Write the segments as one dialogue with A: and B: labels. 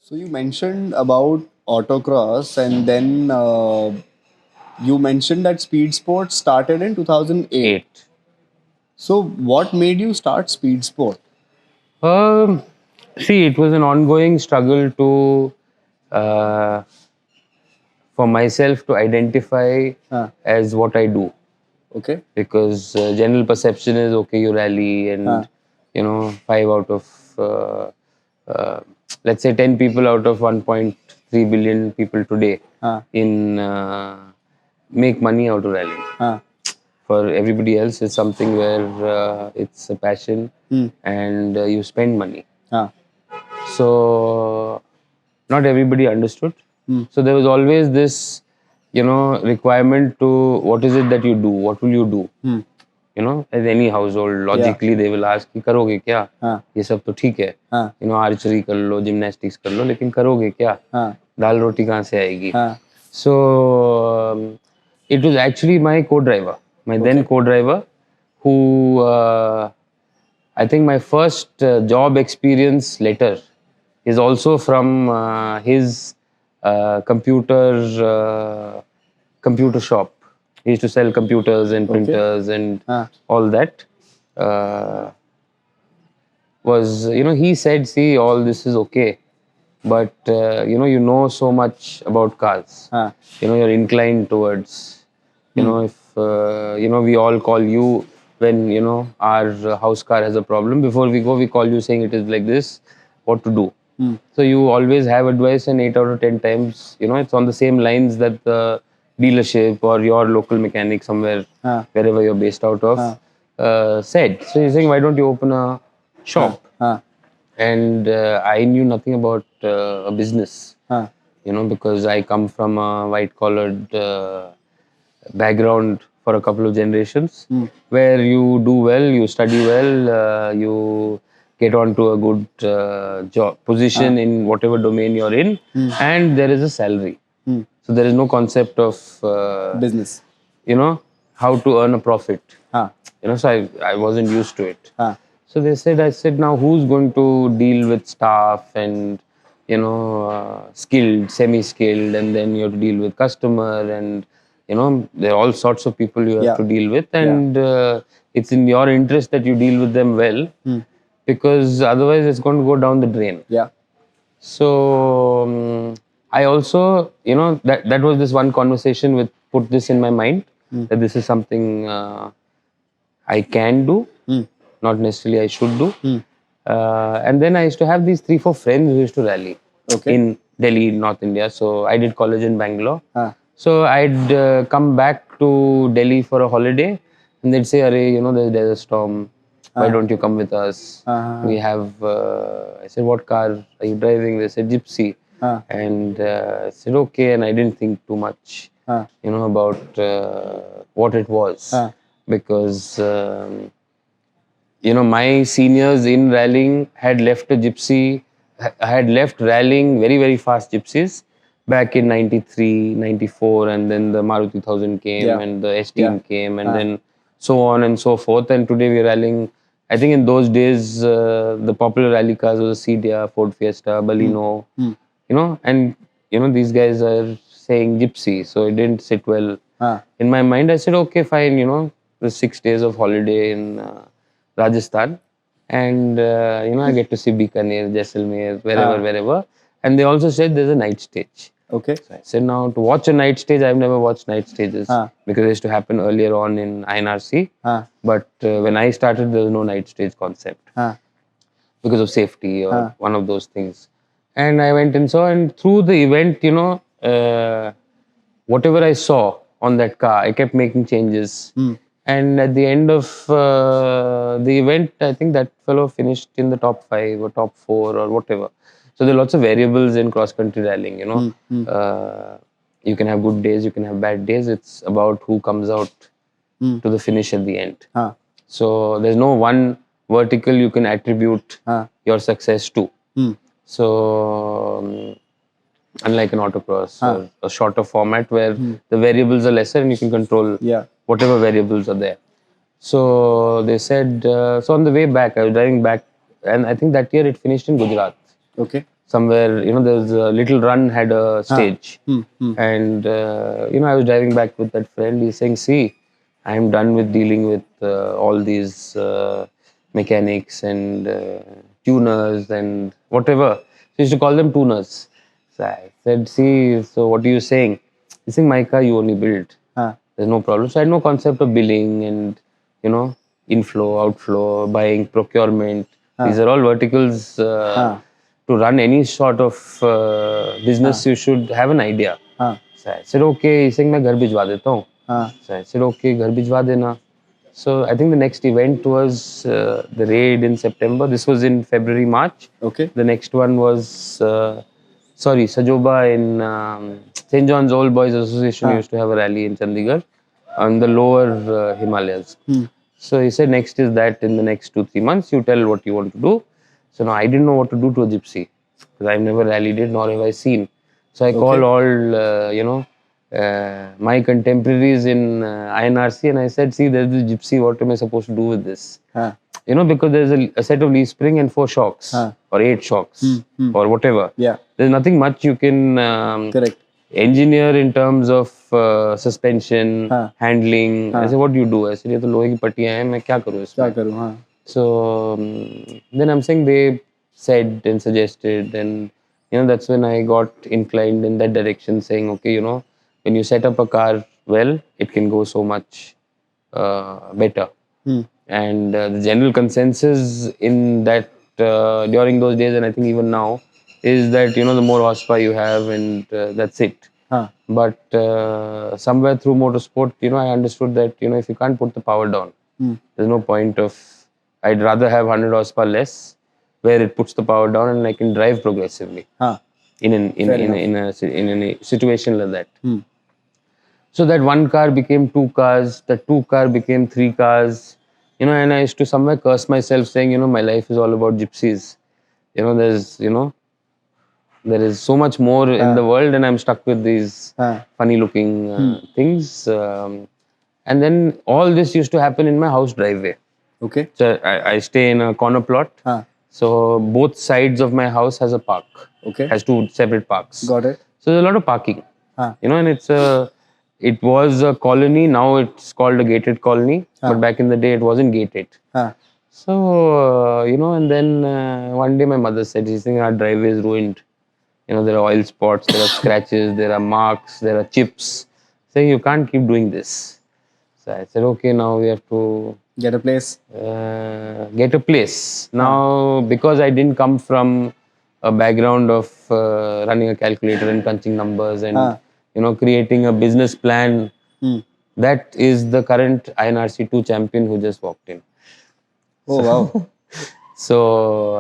A: So you mentioned about autocross, and then you mentioned that speed sport started in 2008.
B: 8.
A: So what made you start speed sport?
B: Um, See, it was an ongoing struggle to uh, for myself to identify
A: Huh.
B: as what I do,
A: Okay.
B: because general perception is okay, you rally,
A: Huh.
B: and 5 out of uh, uh, let's say 10 people out of 1.3 billion people today
A: Huh.
B: in make money out of rallying.
A: Huh.
B: For everybody else, it's something where it's a passion,
A: Hmm.
B: and you spend money.
A: Huh.
B: So not everybody understood.
A: Hmm.
B: So there was always this, requirement to what is it that you do? What will you do?
A: Hmm.
B: As any household, logically they will ask कि करोगे क्या?
A: हाँ.
B: ये सब तो ठीक है.
A: हाँ.
B: Archery कर लो, gymnastics कर लो, लेकिन करोगे क्या?
A: हाँ.
B: दाल रोटी कहाँ से आएगी?
A: हाँ.
B: So it was actually my co-driver, my then co-driver, who I think my first job experience later is also from his computer shop. He used to sell computers and printers and
A: Huh.
B: all that. Uh, he said, see, all this is okay, but you know so much about cars.
A: Huh.
B: You're inclined towards, if we all call you when our house car has a problem. Before we go, we call you saying it is like this, what to do. So you always have advice, and 8 out of 10 times, it's on the same lines that the dealership or your local mechanic somewhere,
A: Huh.
B: wherever you're based out of,
A: Huh.
B: said. So you're saying, why don't you open a shop?
A: Huh.
B: And I knew nothing about a business,
A: Huh.
B: because I come from a white collared background for a couple of generations, where you do well, you study well, you get onto a good job position in whatever domain you're in, and there is a salary. So there is no concept of
A: Business.
B: how to earn a profit.
A: Huh.
B: So I wasn't used to it.
A: Huh.
B: So I said, now who's going to deal with staff and, skilled, semi-skilled, and then you have to deal with customer, and, there are all sorts of people you have
A: Yeah.
B: to deal with,
A: Yeah.
B: and it's in your interest that you deal with them well, because otherwise it's going to go down the drain.
A: Yeah.
B: So I also, that was this one conversation with put this in my mind, that this is something I can do, not necessarily I should do. And then I used to have these 3-4 friends who used to rally in Delhi, North India. So I did college in Bangalore. So I'd come back to Delhi for a holiday, and they'd say, "Arey, there's a storm. Why don't you come with us? We have." I said, "What car are you driving?" They said, "Gypsy." And I said, "Okay." And I didn't think too much, about what it was, because. My seniors in rallying had left had left rallying very, very fast gypsies back in 93, 94, and then the Maruti 1000 came, and the S-Team came, and then so on and so forth. And today we're rallying. I think in those days, the popular rally cars was a Cedia, Ford Fiesta, Baleno, and, these guys are saying gypsy. So it didn't sit well in my mind. I said, okay, fine, the 6 days of holiday in Rajasthan, and I get to see Bikaner, Jaisalmer, wherever. And they also said there's a night stage.
A: Okay.
B: So I said, now to watch a night stage, I've never watched night stages, because it used to happen earlier on in INRC. But when I started, there was no night stage concept because of safety or one of those things. And I went and saw, and through the event, whatever I saw on that car, I kept making changes. And at the end of the event, I think that fellow finished in the top 5 or top 4 or whatever. So there are lots of variables in cross country rallying. You can have good days, you can have bad days. It's about who comes out to the finish at the end. So there's no one vertical you can attribute your success to. So unlike an autocross or a shorter format where the variables are lesser and you can control whatever variables are there. So they said, so on the way back, I was driving back, and I think that year it finished in Gujarat.
A: Okay.
B: somewhere, there's a little run had a stage. And, I was driving back with that friend. He's saying, see, I'm done with dealing with all these mechanics and tuners and whatever. So he used to call them tuners. So I said, see, so what are you saying? He's saying, my car you only build. There's no problem. So I had no concept of billing and, inflow, outflow, buying, procurement. These are all verticals. To run any sort of business, you should have an idea. So I said, okay. He's saying, मैं घर भिजवा देता हूँ. So I said, okay, घर भिजवा देना. So I think the next event was the raid in September. This was in February, March.
A: Okay.
B: The next one was, Sajoba in St. John's Old Boys Association used to have a rally in Chandigarh on the lower Himalayas. So he said, next is that in the next 2-3 months, you tell what you want to do. So now I didn't know what to do to a gypsy because I've never rallied it nor have I seen. So I called all, my contemporaries in INRC and I said, see, there's this gypsy. What am I supposed to do with this? Because there's a set of leaf spring and 4 shocks or 8 shocks or whatever.
A: Yeah.
B: There's nothing much you can
A: Correct.
B: engineer in terms of suspension, handling. I said, what do you do? I said, ये तो लोहे की पट्टियाँ हैं, मैं क्या करूँ इसमें?
A: क्या करूँ? हाँ.
B: So then I'm saying they said and suggested, and that's when I got inclined in that direction, saying, okay, when you set up a car well, it can go so much better. And the general consensus in that during those days, and I think even now, is that the more horsepower you have, and that's it. But somewhere through motorsport, I understood that if you can't put the power down, there's no point of. I'd rather have 100 horsepower less, where it puts the power down and I can drive progressively. In a situation like that. So that one car became 2 cars, that 2 car became 3 cars, and I used to somewhere curse myself saying, my life is all about gypsies. There is so much more in the world and I'm stuck with these funny looking things. And then all this used to happen in my house driveway.
A: Okay.
B: So I stay in a corner plot. So both sides of my house has a park.
A: Okay.
B: Has 2 separate parks.
A: Got it.
B: So there's a lot of parking. And it was a colony. Now it's called a gated colony. But back in the day, it wasn't gated. So, and then one day my mother said, she's saying our driveway is ruined. There are oil spots, there are scratches, there are marks, there are chips. Saying you can't keep doing this. So I said, okay, now we have to
A: get a place.
B: Now, because I didn't come from a background of running a calculator and crunching numbers and creating a business plan, that is the current INRC 2 champion who just walked in.
A: Oh, wow.
B: So,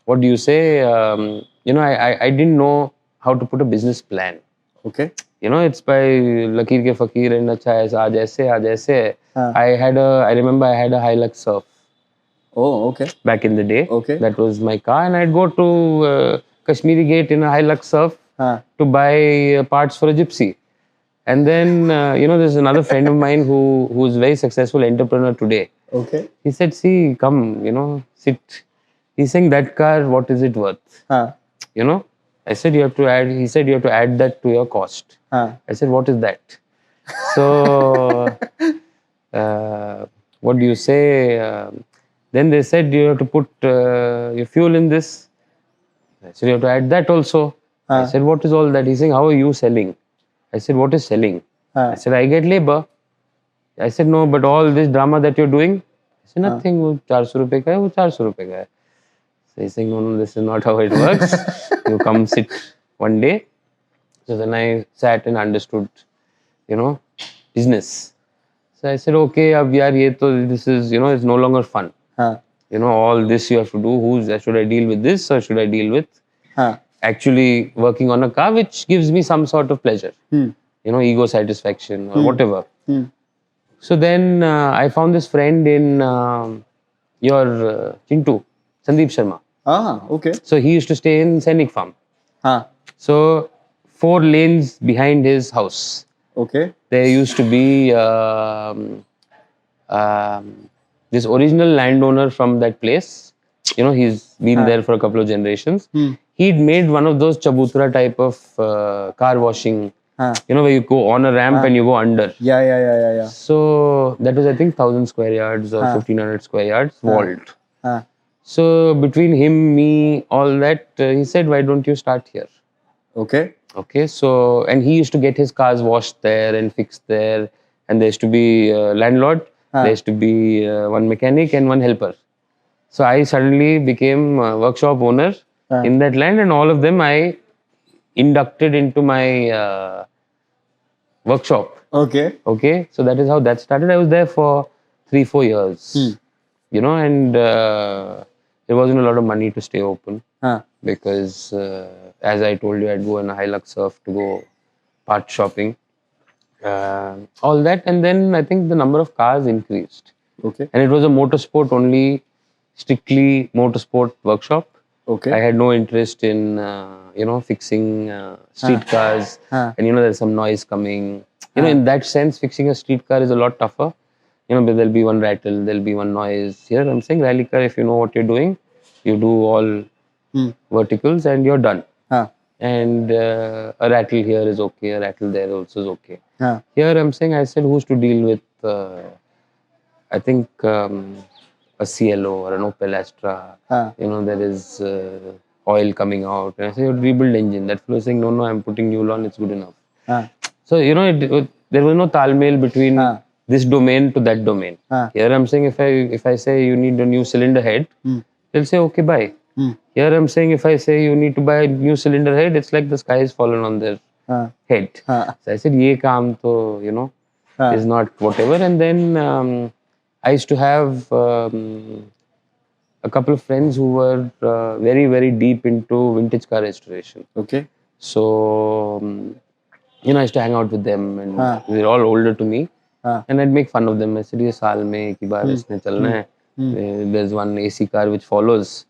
B: what do you say? I didn't know how to put a business plan.
A: Okay.
B: It's by Lakir ke Fakir and acha aaj aise. I remember I had a Hilux Surf.
A: Oh, okay.
B: Back in the day.
A: Okay.
B: That was my car, and I'd go to Kashmiri Gate in a Hilux Surf to buy parts for a Gypsy. And then, there's another friend of mine who's a very successful entrepreneur today.
A: Okay.
B: He said, see, come, sit. He's saying, that car, what is it worth? I said, you have to add, he said, you have to add that to your cost. I said, what is that? So, what do you say? Then they said, you have to put your fuel in this. I said, you have to add that also. I said, what is all that? He's saying, how are you selling? I said, what is selling? I said, I get labor. I said, no, but all this drama that you're doing, I said, nothing. वो 400 रुपए का है, वो 400 रुपए का है. So he's saying, no, this is not how it works. You come sit one day. So then I sat and understood, business. So I said, okay, ab yaar, this is, it's no longer fun. All this you have to do. Should I deal with this or should I deal with actually working on a car which gives me some sort of pleasure, ego satisfaction or whatever. So then I found this friend in your Chintu, Sandeep Sharma.
A: Okay.
B: So he used to stay in Sainik Farm. So 4 lanes behind his house.
A: Okay.
B: There used to be this original landowner from that place he's been there for a couple of generations. He'd made one of those chabutra type of car washing, where you go on a ramp and you go under.
A: Yeah.
B: So that was, I think, 1,000 square yards or 1,500 square yards walled. So between him, me, all that, he said, why don't you start here?
A: Okay.
B: Okay, so, and he used to get his cars washed there and fixed there. And there used to be a landlord, there used to be one mechanic and one helper. So I suddenly became a workshop owner in that land, and all of them I inducted into my workshop.
A: Okay.
B: Okay, so that is how that started. I was there for 3-4 years, and there wasn't a lot of money to stay open because, as I told you, I'd go in a Hilux surf to go part shopping, all that, and then I think the number of cars increased.
A: Okay.
B: And it was a motorsport only, strictly motorsport workshop.
A: Okay.
B: I had no interest in, fixing street cars. And, there's some noise coming. In that sense, fixing a street car is a lot tougher. But there'll be one rattle, there'll be one noise. Here, I'm saying rally car, if you know what you're doing, you do all verticals and you're done. And a rattle here is okay, a rattle there also is okay. Here, I'm saying, I said, who's to deal with, I think, a CLO or an Opel Astra, there is oil coming out. And I say, rebuild engine. That fellow is saying, no, I'm putting new on, it's good enough. So, there was no talmail between this domain to that domain. Here I'm saying, if I say you need a new cylinder head, they'll say, okay, buy. Here I'm saying, if I say you need to buy a new cylinder head, it's like the sky has fallen on their head. So I said, ye kaam to, is not whatever. And then I used to have a couple of friends who were very, very deep into vintage car restoration.
A: Okay.
B: So, I used to hang out with them, and they're all older to me. And I'd make fun of them. I said, ye saal mein ek hi baar isne chalna hai. There's one AC car which follows.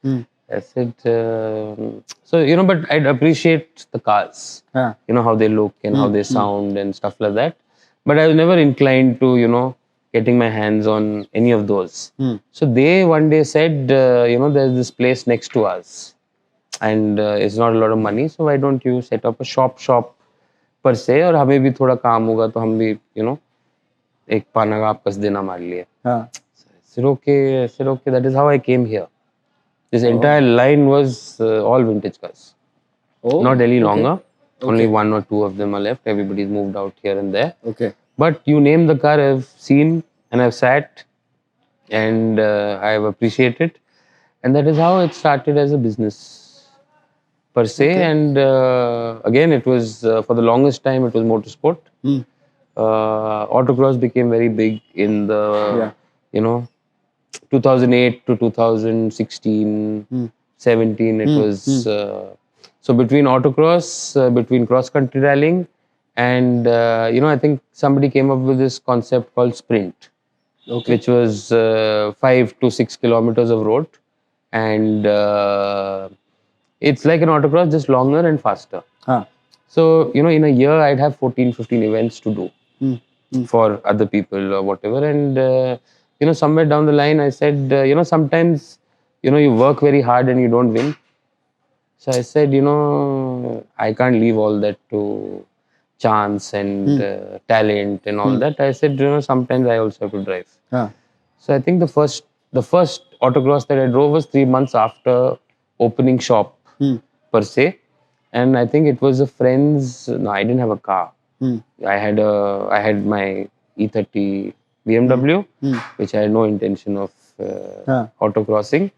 B: I said, so, but I'd appreciate the cars, how they look and how they sound and stuff like that. But I was never inclined to, getting my hands on any of those. So they one day said, there's this place next to us and it's not a lot of money. So why don't you set up a shop per se, और हमें भी थोड़ा काम होगा तो हम भी, एक पाना का आपस देना मार लिए. I said, okay, that is how I came here. This entire line was all vintage cars. Not any longer. Only one or two of them are left. Everybody's moved out here and there.
A: Okay.
B: But you name the car, I've seen and I've sat and I've appreciated. And that is how it started as a business per se. And again, it was, for the longest time, it was motorsport. Autocross became very big in the, 2008 to 2016, 17. It was, so between autocross, between cross-country rallying, and, I think somebody came up with this concept called sprint, which was 5 to 6 kilometers of road. And it's like an autocross, just longer and faster. So, in a year, I'd have 14, 15 events to do for other people or whatever. And, somewhere down the line, I said, sometimes, you work very hard and you don't win. So I said, I can't leave all that to chance and talent and all that. I said, sometimes I also have to drive. So I think the first autocross that I drove was 3 months after opening shop per se. And I think it was a friend's, no, I didn't have a car. I had my E30 BMW, which I had no intention of autocrossing.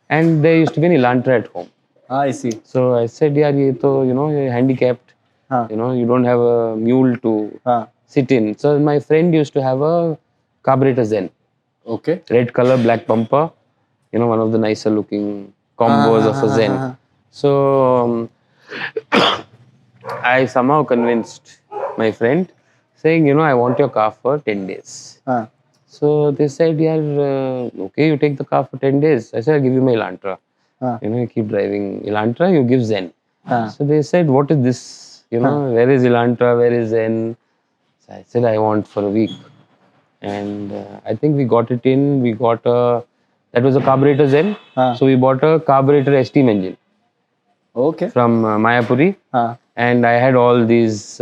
B: And there used to be an Elantra at home.
A: I see.
B: So I said, yaar, ye to, you're handicapped. You don't have a mule to sit in. So my friend used to have a carburetor Zen.
A: Okay.
B: Red color, black bumper. One of the nicer looking combos of a Zen. So I somehow convinced my friend, saying, I want your car for 10 days. So they said, yaar, okay, you take the car for 10 days. I said, I'll give you my Elantra. You keep driving Elantra, you give Zen. So they said, what is this? Where is Elantra? Where is Zen? So I said, I want for a week. And I think we got it in. We got a That was a carburetor Zen. So we bought a carburetor steam engine
A: Okay.
B: from Mayapuri. And I had all these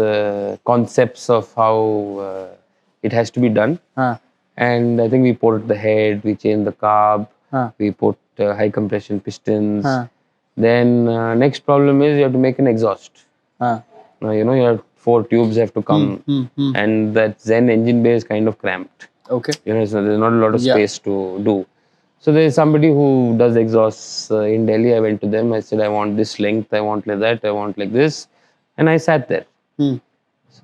B: concepts of how it has to be done. And I think we ported the head, we changed the carb, we put high compression pistons. Then next problem is you have to make an exhaust. You know, your 4 tubes have to come, and that Zen engine bay is kind of cramped.
A: Okay.
B: You know, so there's not a lot of space to do. So there's somebody who does exhausts in Delhi. I went to them. I said, I want this length, I want like that, I want like this. And I sat there. So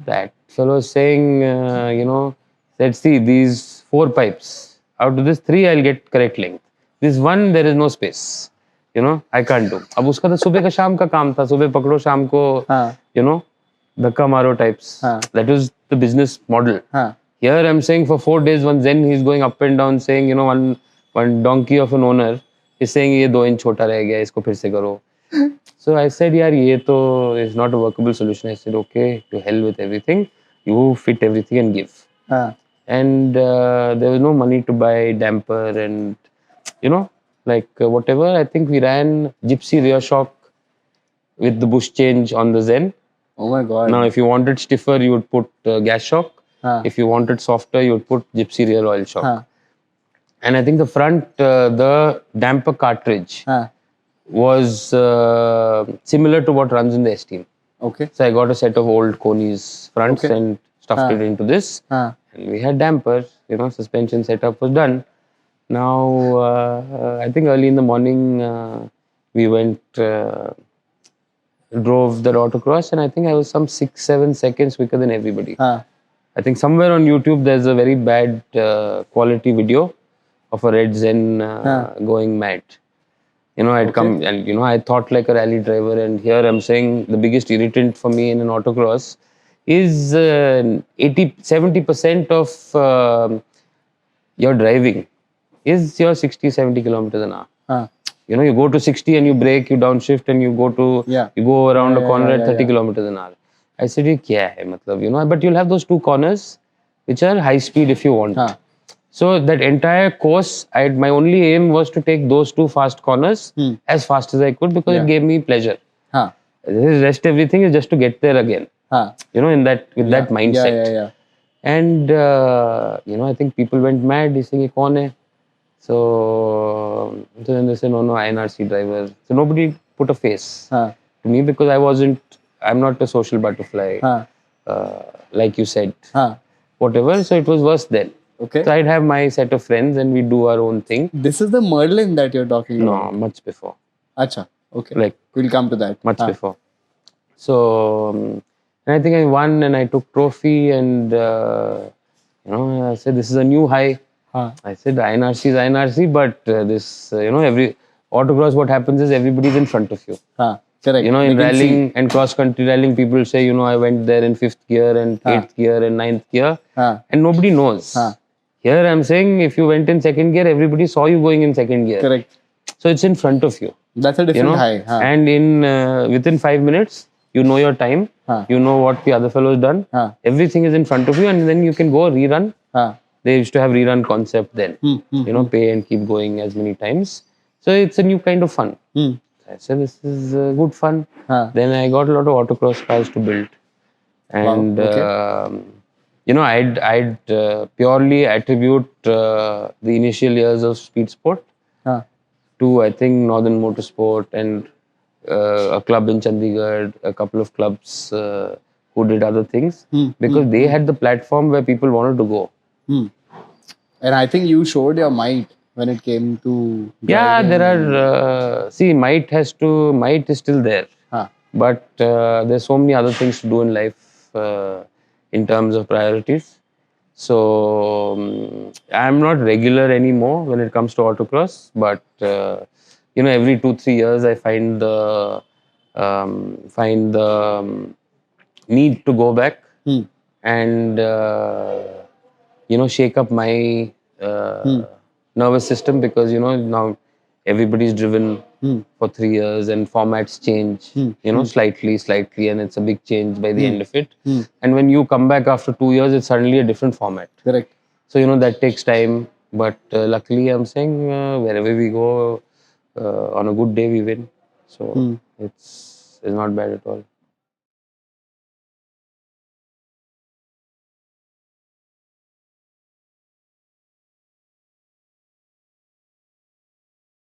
B: that fellow was saying, you know, let's see, these 4 pipes. Out of this 3, I'll get correct length. This 1, there is no space. You know, I can't do. अब उसका तो सुबह का शाम का काम था. सुबह पकड़ो शाम को, you know, धक्का मारो types. That was the business model. Here I'm saying for 4 days, one Zen he's going up and down saying, you know, one donkey of an owner is saying ये 2 inch छोटा रह गया, इसको फिर से करो. So I said, यार ये तो is not a workable solution. I said, okay, to hell with everything. You fit everything and give. And there was no money to buy damper and, you know, like whatever. I think we ran Gypsy rear shock with the bush change on the Zen.
A: Oh my God.
B: Now, if you wanted stiffer, you would put gas shock. If you wanted softer, you would put Gypsy rear oil shock. And I think the front, the damper cartridge was similar to what runs in the S-Team.
A: Okay.
B: So I got a set of old Koni's fronts and stuffed it into this. And we had dampers, you know, suspension setup was done. Now, I think early in the morning, we went, drove the autocross, and I think I was some 6-7 seconds quicker than everybody. I think somewhere on YouTube, there's a very bad quality video of a red Zen going mad. You know, I'd come and, you know, I thought like a rally driver, and here I'm saying the biggest irritant for me in an autocross is 70% of your driving is your 60-70 kilometers an hour. You know, you go to 60 and you brake, you downshift and you go to, you go around a corner at 30 kilometers an hour. I said, ये क्या है मतलब, you know, but you'll have those 2 corners which are high speed if you want. So that entire course, my only aim was to take those 2 fast corners as fast as I could because it gave me pleasure. The rest everything is just to get there again. You know, in that with that mindset. And you know, I think people went mad. They saying, "ये कौन है?" So then they said, "No, INRC driver." So nobody put a face to me because I'm not a social butterfly, like you said. Whatever. So it was worse then.
A: Okay.
B: So I'd have my set of friends and we do our own thing.
A: This is the Merlin that you're talking about?
B: No, much before.
A: Acha. Okay.
B: Like,
A: we'll come to that.
B: Much before. So, and I think I won and I took trophy and, you know, I said, this is a new high. I said, INRC is INRC, but this, you know, every autocross, what happens is everybody's in front of you.
A: Correct.
B: You know, in rallying and cross-country rallying, people say, you know, I went there in 5th gear and 8th gear and 9th gear, and nobody knows. Here I'm saying, if you went in 2nd gear, everybody saw you going in 2nd gear.
A: Correct.
B: So it's in front of you.
A: That's a different high.
B: And in within 5 minutes, you know your time, you know what the other fellow's done, everything is in front of you, and then you can go rerun. They used to have rerun concept then, you know, pay and keep going as many times. So it's a new kind of fun. I said, this is good fun. Then I got a lot of autocross cars to build. And, you know, I'd purely attribute the initial years of SpeedSport to, I think, Northern Motorsport and a club in Chandigarh, a couple of clubs who did other things, because they had the platform where people wanted to go.
A: And I think you showed your might when it came to
B: driving. There are see, might is still there, but there's so many other things to do in life in terms of priorities. So I'm not regular anymore when it comes to autocross, but you know, every 2-3 years I find the need to go back and you know, shake up my nervous system, because you know, now everybody's driven for 3 years and formats change, you know, slightly, and it's a big change by the end of it. And when you come back after 2 years, it's suddenly a different format.
A: Correct.
B: So, you know, that takes time. But luckily, I'm saying wherever we go, on a good day we win. So it's not bad at all.